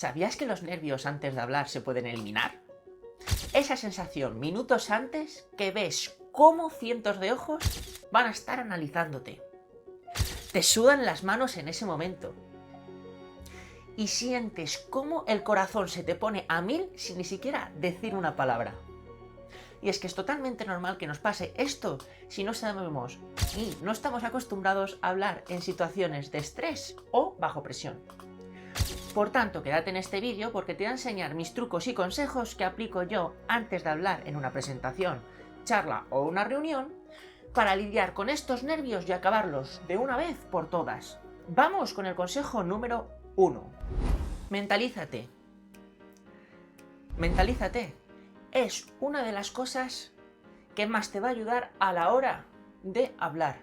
¿Sabías que los nervios antes de hablar se pueden eliminar? Esa sensación minutos antes que ves cómo cientos de ojos van a estar analizándote. Te sudan las manos en ese momento. Y sientes cómo el corazón se te pone a 1000 sin ni siquiera decir una palabra. Y es que es totalmente normal que nos pase esto si no sabemos y no estamos acostumbrados a hablar en situaciones de estrés o bajo presión. Por tanto, quédate en este vídeo porque te voy a enseñar mis trucos y consejos que aplico yo antes de hablar en una presentación, charla o una reunión para lidiar con estos nervios y acabarlos de una vez por todas. Vamos con el consejo número 1. Mentalízate. Mentalízate. Es una de las cosas que más te va a ayudar a la hora de hablar.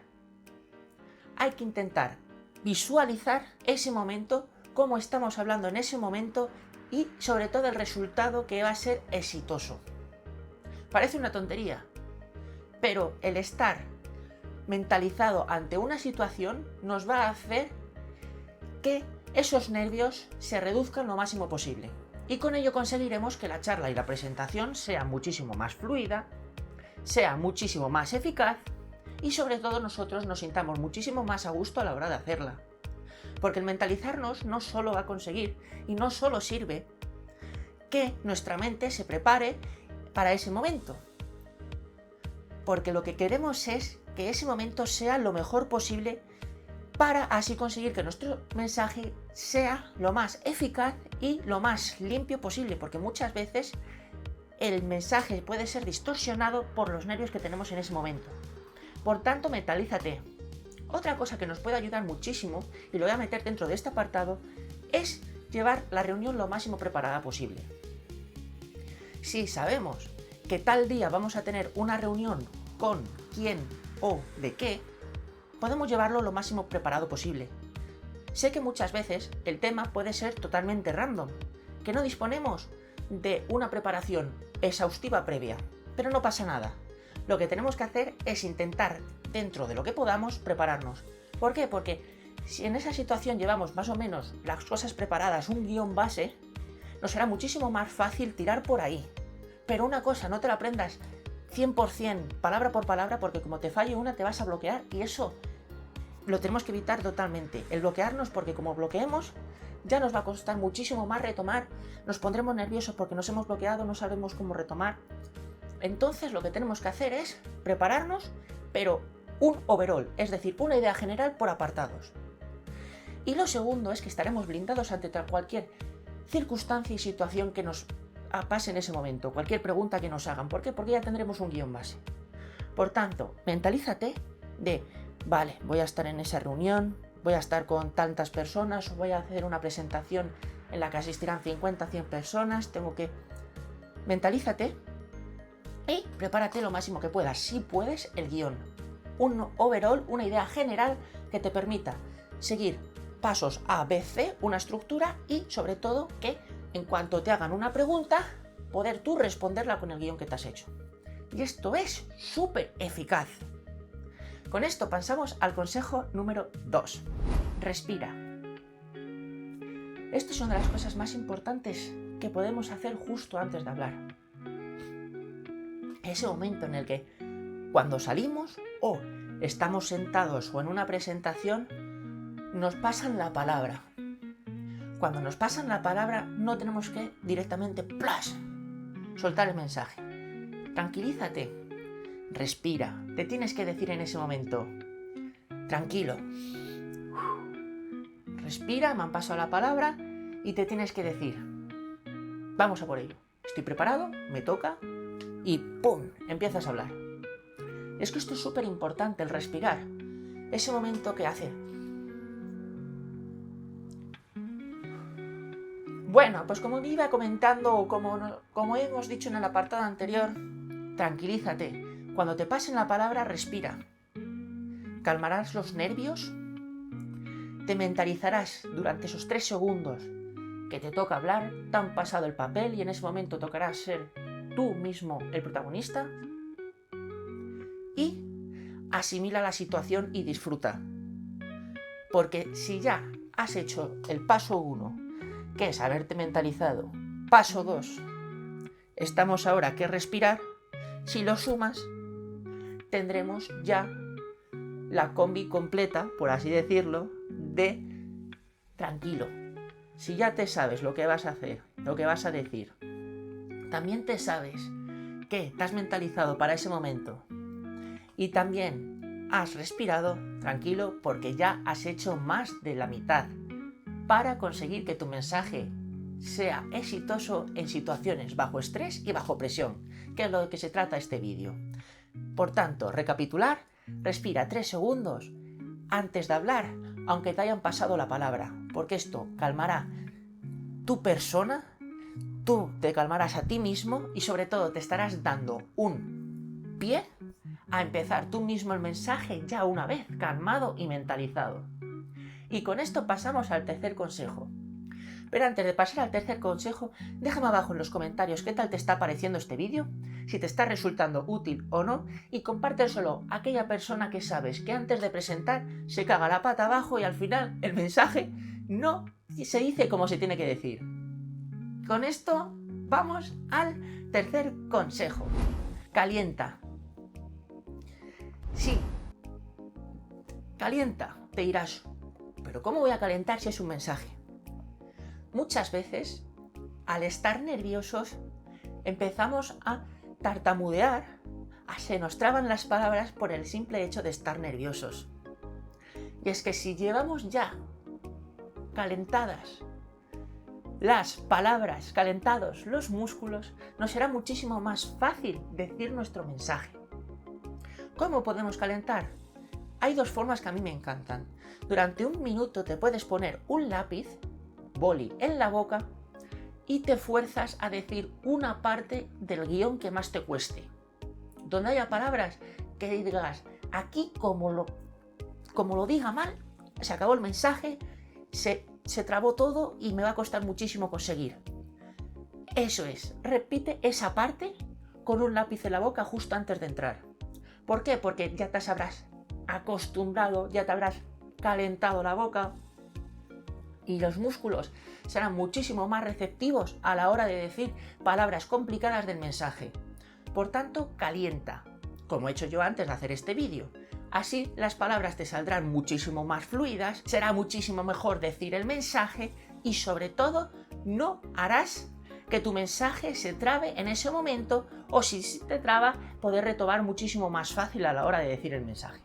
Hay que intentar visualizar ese momento, cómo estamos hablando en ese momento y sobre todo el resultado que va a ser exitoso. Parece una tontería, pero el estar mentalizado ante una situación nos va a hacer que esos nervios se reduzcan lo máximo posible. Y con ello conseguiremos que la charla y la presentación sea muchísimo más fluida, sea muchísimo más eficaz y sobre todo nosotros nos sintamos muchísimo más a gusto a la hora de hacerla. Porque el mentalizarnos no solo va a conseguir y no solo sirve que nuestra mente se prepare para ese momento. Porque lo que queremos es que ese momento sea lo mejor posible para así conseguir que nuestro mensaje sea lo más eficaz y lo más limpio posible, porque muchas veces el mensaje puede ser distorsionado por los nervios que tenemos en ese momento. Por tanto, mentalízate. Otra cosa que nos puede ayudar muchísimo, y lo voy a meter dentro de este apartado, es llevar la reunión lo máximo preparada posible. Si sabemos que tal día vamos a tener una reunión con quién o de qué, podemos llevarlo lo máximo preparado posible. Sé que muchas veces el tema puede ser totalmente random, que no disponemos de una preparación exhaustiva previa, pero no pasa nada. Lo que tenemos que hacer es intentar, dentro de lo que podamos, prepararnos. ¿Por qué? Porque si en esa situación llevamos más o menos las cosas preparadas, un guión base, nos será muchísimo más fácil tirar por ahí. Pero una cosa, no te la aprendas 100%, palabra por palabra, porque como te falle una te vas a bloquear y eso lo tenemos que evitar totalmente. El bloquearnos, porque como bloqueemos ya nos va a costar muchísimo más retomar, nos pondremos nerviosos porque nos hemos bloqueado, no sabemos cómo retomar. Entonces lo que tenemos que hacer es prepararnos, pero un overall, es decir, una idea general por apartados. Y lo segundo es que estaremos blindados ante cualquier circunstancia y situación que nos pase en ese momento, cualquier pregunta que nos hagan. ¿Por qué? Porque ya tendremos un guión base. Por tanto, mentalízate de, vale, voy a estar en esa reunión, voy a estar con tantas personas, voy a hacer una presentación en la que asistirán 50, 100 personas, tengo que... Mentalízate y prepárate lo máximo que puedas, si puedes, el guión. Un overall, una idea general que te permita seguir pasos A, B, C, una estructura y sobre todo que en cuanto te hagan una pregunta, poder tú responderla con el guión que te has hecho. Y esto es súper eficaz. Con esto pasamos al consejo número 2. Respira. Esto es una de las cosas más importantes que podemos hacer justo antes de hablar. Ese momento en el que cuando salimos o estamos sentados o en una presentación nos pasan la palabra. Cuando nos pasan la palabra no tenemos que directamente ¡plash! Soltar el mensaje. Tranquilízate, respira, te tienes que decir en ese momento, tranquilo, respira, me han pasado la palabra y te tienes que decir, vamos a por ello, estoy preparado, me toca y ¡pum! Empiezas a hablar. Es que esto es súper importante, el respirar, ese momento que hace. Bueno, pues como iba comentando, como hemos dicho en el apartado anterior, tranquilízate. Cuando te pasen la palabra, respira. Calmarás los nervios. Te mentalizarás durante esos 3 segundos que te toca hablar, te han pasado el papel y en ese momento tocará ser tú mismo el protagonista. Y asimila la situación y disfruta. Porque si ya has hecho el paso 1, ¿Qué es haberte mentalizado? Paso 2. Estamos ahora que respirar. Si lo sumas, tendremos ya la combi completa, por así decirlo, de tranquilo. Si ya te sabes lo que vas a hacer, lo que vas a decir, también te sabes que te has mentalizado para ese momento y también has respirado, tranquilo, porque ya has hecho más de la mitad para conseguir que tu mensaje sea exitoso en situaciones bajo estrés y bajo presión, que es lo de que se trata este vídeo. Por tanto, recapitular, respira 3 segundos antes de hablar, aunque te hayan pasado la palabra, porque esto calmará tu persona, tú te calmarás a ti mismo y sobre todo te estarás dando un pie a empezar tú mismo el mensaje ya una vez calmado y mentalizado. Y con esto pasamos al tercer consejo. Pero antes de pasar al tercer consejo, déjame abajo en los comentarios qué tal te está pareciendo este vídeo, si te está resultando útil o no, y compártelo a aquella persona que sabes que antes de presentar se caga la pata abajo y al final el mensaje no se dice como se tiene que decir. Con esto vamos al tercer consejo. Calienta. Sí, calienta, te dirás, pero ¿cómo voy a calentar si es un mensaje? Muchas veces, al estar nerviosos, empezamos a tartamudear, se nos traban las palabras por el simple hecho de estar nerviosos. Y es que si llevamos ya calentadas las palabras, calentados los músculos, nos será muchísimo más fácil decir nuestro mensaje. ¿Cómo podemos calentar? Hay 2 formas que a mí me encantan. Durante 1 minuto te puedes poner un lápiz, boli en la boca y te fuerzas a decir una parte del guión que más te cueste. Donde haya palabras que digas, aquí como lo diga mal, se acabó el mensaje, se trabó todo y me va a costar muchísimo conseguir. Eso es, repite esa parte con un lápiz en la boca justo antes de entrar. ¿Por qué? Porque ya te habrás acostumbrado, ya te habrás calentado la boca y los músculos serán muchísimo más receptivos a la hora de decir palabras complicadas del mensaje. Por tanto, calienta, como he hecho yo antes de hacer este vídeo. Así las palabras te saldrán muchísimo más fluidas, será muchísimo mejor decir el mensaje y sobre todo no harás que tu mensaje se trabe en ese momento o si te traba poder retomar muchísimo más fácil a la hora de decir el mensaje.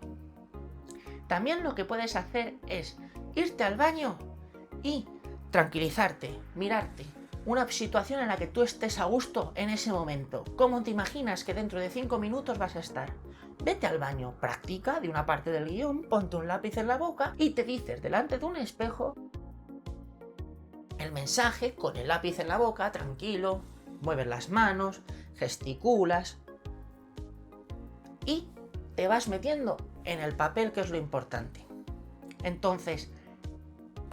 También lo que puedes hacer es irte al baño y tranquilizarte, mirarte. Una situación en la que tú estés a gusto en ese momento. ¿Cómo te imaginas que dentro de 5 minutos vas a estar? Vete al baño, practica de una parte del guión, ponte un lápiz en la boca y te dices delante de un espejo el mensaje con el lápiz en la boca, tranquilo, mueves las manos, gesticulas y te vas metiendo en el papel, que es lo importante. Entonces,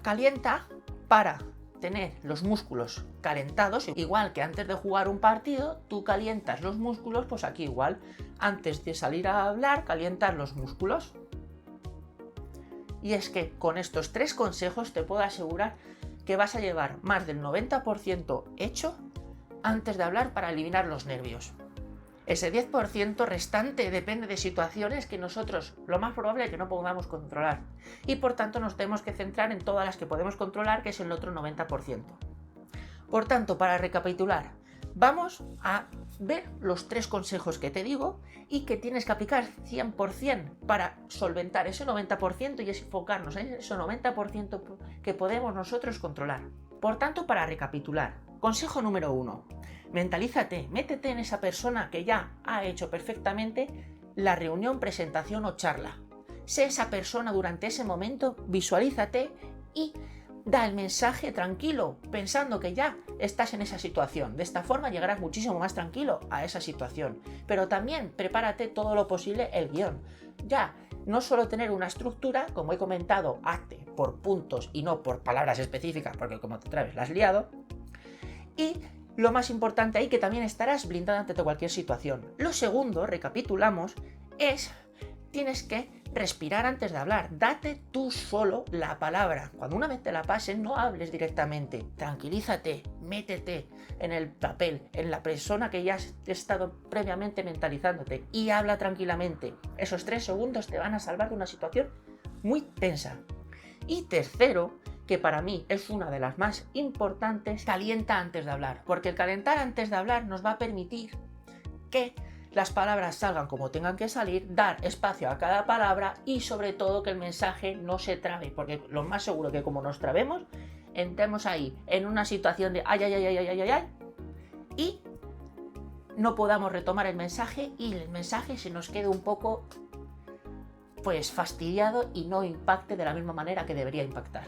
calienta para tener los músculos calentados, igual que antes de jugar un partido, tú calientas los músculos, pues aquí igual, antes de salir a hablar, calientas los músculos. Y es que con estos 3 consejos te puedo asegurar que vas a llevar más del 90% hecho antes de hablar para eliminar los nervios. Ese 10% restante depende de situaciones que nosotros lo más probable es que no podamos controlar y por tanto nos tenemos que centrar en todas las que podemos controlar, que es el otro 90%. Por tanto, para recapitular, vamos a ver los 3 consejos que te digo y que tienes que aplicar 100% para solventar ese 90% y enfocarnos en ese 90% que podemos nosotros controlar. Por tanto, para recapitular, consejo número 1. Mentalízate, métete en esa persona que ya ha hecho perfectamente la reunión, presentación o charla. Sé esa persona durante ese momento, visualízate y da el mensaje tranquilo, pensando que ya estás en esa situación. De esta forma llegarás muchísimo más tranquilo a esa situación. Pero también prepárate todo lo posible el guión. Ya, no solo tener una estructura, como he comentado, hazte por puntos y no por palabras específicas, porque como te traes, la has liado. Y lo más importante ahí, que también estarás blindado ante cualquier situación. Lo segundo, recapitulamos, es tienes que respirar antes de hablar. Date tú solo la palabra. Cuando una vez te la pases, no hables directamente. Tranquilízate, métete en el papel, en la persona que ya has estado previamente mentalizándote y habla tranquilamente. Esos 3 segundos te van a salvar de una situación muy tensa. Y tercero, que para mí es una de las más importantes, calienta antes de hablar. Porque el calentar antes de hablar nos va a permitir que las palabras salgan como tengan que salir, dar espacio a cada palabra y sobre todo que el mensaje no se trabe, porque lo más seguro que como nos trabemos, entremos ahí en una situación de ay, ay, ay, ay, ay, ay, ay, y no podamos retomar el mensaje y el mensaje se nos quede un poco pues fastidiado y no impacte de la misma manera que debería impactar.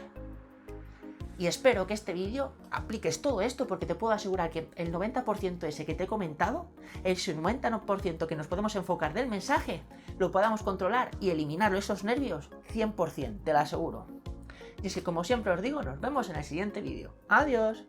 Y espero que este vídeo apliques todo esto porque te puedo asegurar que el 90% ese que te he comentado, el 90% que nos podemos enfocar del mensaje, lo podamos controlar y eliminarlo, esos nervios, 100%, te lo aseguro. Y es que como siempre os digo, nos vemos en el siguiente vídeo. ¡Adiós!